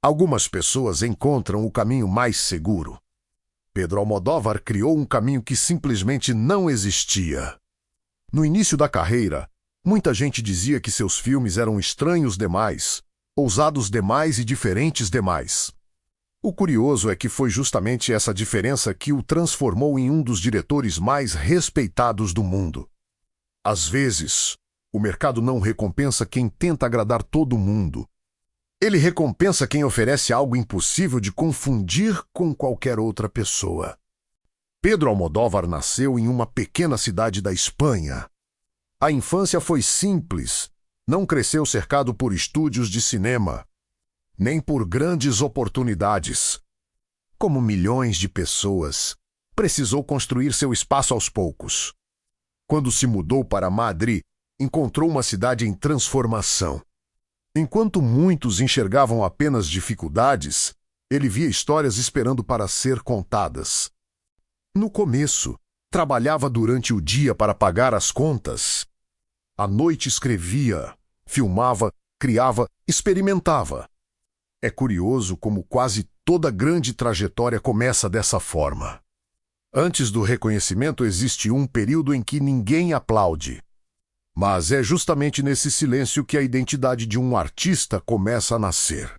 Algumas pessoas encontram o caminho mais seguro. Pedro Almodóvar criou um caminho que simplesmente não existia. No início da carreira, muita gente dizia que seus filmes eram estranhos demais, ousados demais e diferentes demais. O curioso é que foi justamente essa diferença que o transformou em um dos diretores mais respeitados do mundo. Às vezes, o mercado não recompensa quem tenta agradar todo mundo. Ele recompensa quem oferece algo impossível de confundir com qualquer outra pessoa. Pedro Almodóvar nasceu em uma pequena cidade da Espanha. A infância foi simples, não cresceu cercado por estúdios de cinema, nem por grandes oportunidades. Como milhões de pessoas, precisou construir seu espaço aos poucos. Quando se mudou para Madrid, encontrou uma cidade em transformação. Enquanto muitos enxergavam apenas dificuldades, ele via histórias esperando para ser contadas. No começo, trabalhava durante o dia para pagar as contas. À noite escrevia, filmava, criava, experimentava. É curioso como quase toda grande trajetória começa dessa forma. Antes do reconhecimento existe um período em que ninguém aplaude. Mas é justamente nesse silêncio que a identidade de um artista começa a nascer.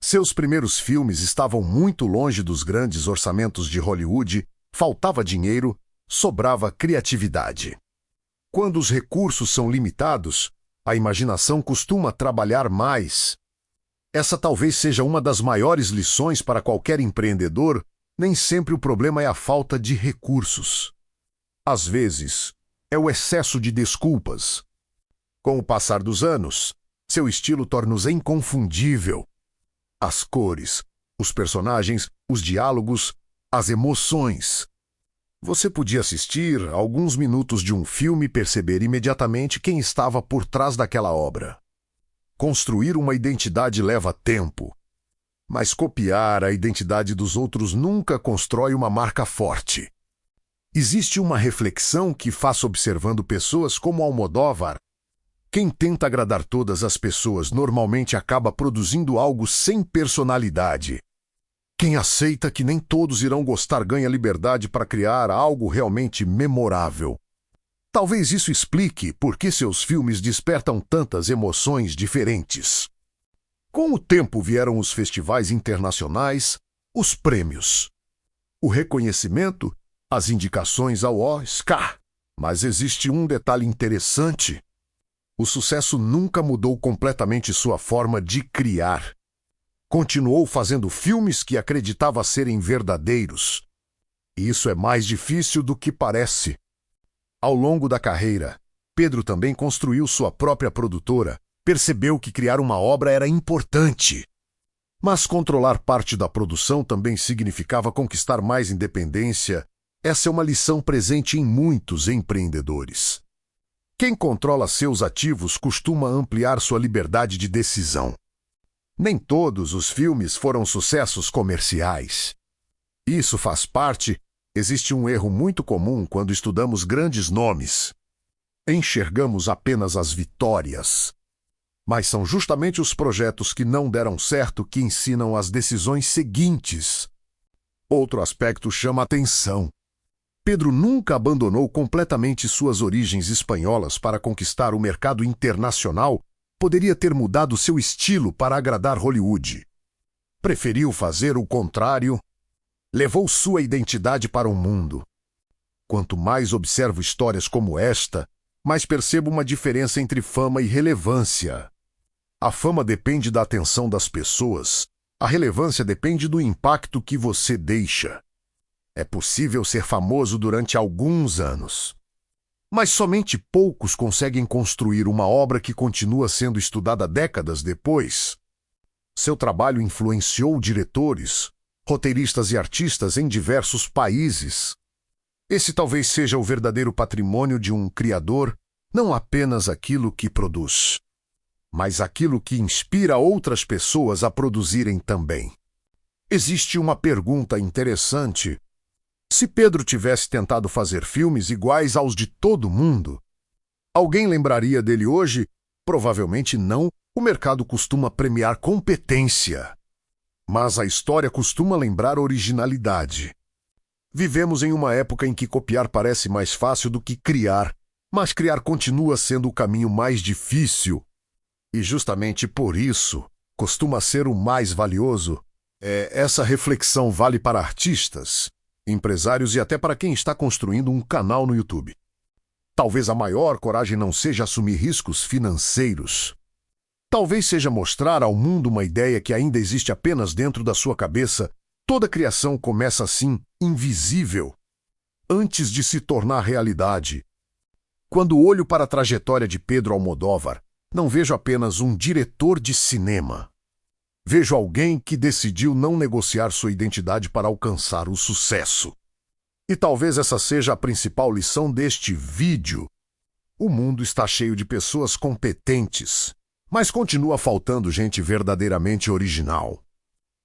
Seus primeiros filmes estavam muito longe dos grandes orçamentos de Hollywood, faltava dinheiro, sobrava criatividade. Quando os recursos são limitados, a imaginação costuma trabalhar mais. Essa talvez seja uma das maiores lições para qualquer empreendedor. Nem sempre o problema é a falta de recursos. Às vezes, é o excesso de desculpas. Com o passar dos anos, seu estilo torna-se inconfundível. As cores, os personagens, os diálogos, as emoções. Você podia assistir alguns minutos de um filme e perceber imediatamente quem estava por trás daquela obra. Construir uma identidade leva tempo, mas copiar a identidade dos outros nunca constrói uma marca forte. Existe uma reflexão que faço observando pessoas como Almodóvar. Quem tenta agradar todas as pessoas normalmente acaba produzindo algo sem personalidade. Quem aceita que nem todos irão gostar ganha liberdade para criar algo realmente memorável. Talvez isso explique por que seus filmes despertam tantas emoções diferentes. Com o tempo vieram os festivais internacionais, os prêmios, o reconhecimento, as indicações ao Oscar. Mas existe um detalhe interessante. O sucesso nunca mudou completamente sua forma de criar. Continuou fazendo filmes que acreditava serem verdadeiros. E isso é mais difícil do que parece. Ao longo da carreira, Pedro também construiu sua própria produtora, percebeu que criar uma obra era importante. Mas controlar parte da produção também significava conquistar mais independência. Essa é uma lição presente em muitos empreendedores. Quem controla seus ativos costuma ampliar sua liberdade de decisão. Nem todos os filmes foram sucessos comerciais. Isso faz parte. Existe um erro muito comum quando estudamos grandes nomes. Enxergamos apenas as vitórias. Mas são justamente os projetos que não deram certo que ensinam as decisões seguintes. Outro aspecto chama atenção. Pedro nunca abandonou completamente suas origens espanholas para conquistar o mercado internacional. Poderia ter mudado seu estilo para agradar Hollywood. Preferiu fazer o contrário. Levou sua identidade para o mundo. Quanto mais observo histórias como esta, mais percebo uma diferença entre fama e relevância. A fama depende da atenção das pessoas. A relevância depende do impacto que você deixa. É possível ser famoso durante alguns anos. Mas somente poucos conseguem construir uma obra que continua sendo estudada décadas depois. Seu trabalho influenciou diretores, roteiristas e artistas em diversos países. Esse talvez seja o verdadeiro patrimônio de um criador, não apenas aquilo que produz, mas aquilo que inspira outras pessoas a produzirem também. Existe uma pergunta interessante. Se Pedro tivesse tentado fazer filmes iguais aos de todo mundo, alguém lembraria dele hoje? Provavelmente não. O mercado costuma premiar competência. Mas a história costuma lembrar originalidade. Vivemos em uma época em que copiar parece mais fácil do que criar, mas criar continua sendo o caminho mais difícil. E justamente por isso, costuma ser o mais valioso. Essa reflexão vale para artistas, empresários e até para quem está construindo um canal no YouTube. Talvez a maior coragem não seja assumir riscos financeiros. Talvez seja mostrar ao mundo uma ideia que ainda existe apenas dentro da sua cabeça. Toda criação começa assim, invisível, antes de se tornar realidade. Quando olho para a trajetória de Pedro Almodóvar, não vejo apenas um diretor de cinema. Vejo alguém que decidiu não negociar sua identidade para alcançar o sucesso. E talvez essa seja a principal lição deste vídeo. O mundo está cheio de pessoas competentes, mas continua faltando gente verdadeiramente original.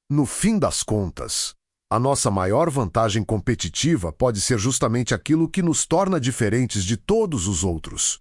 No fim das contas, a nossa maior vantagem competitiva pode ser justamente aquilo que nos torna diferentes de todos os outros.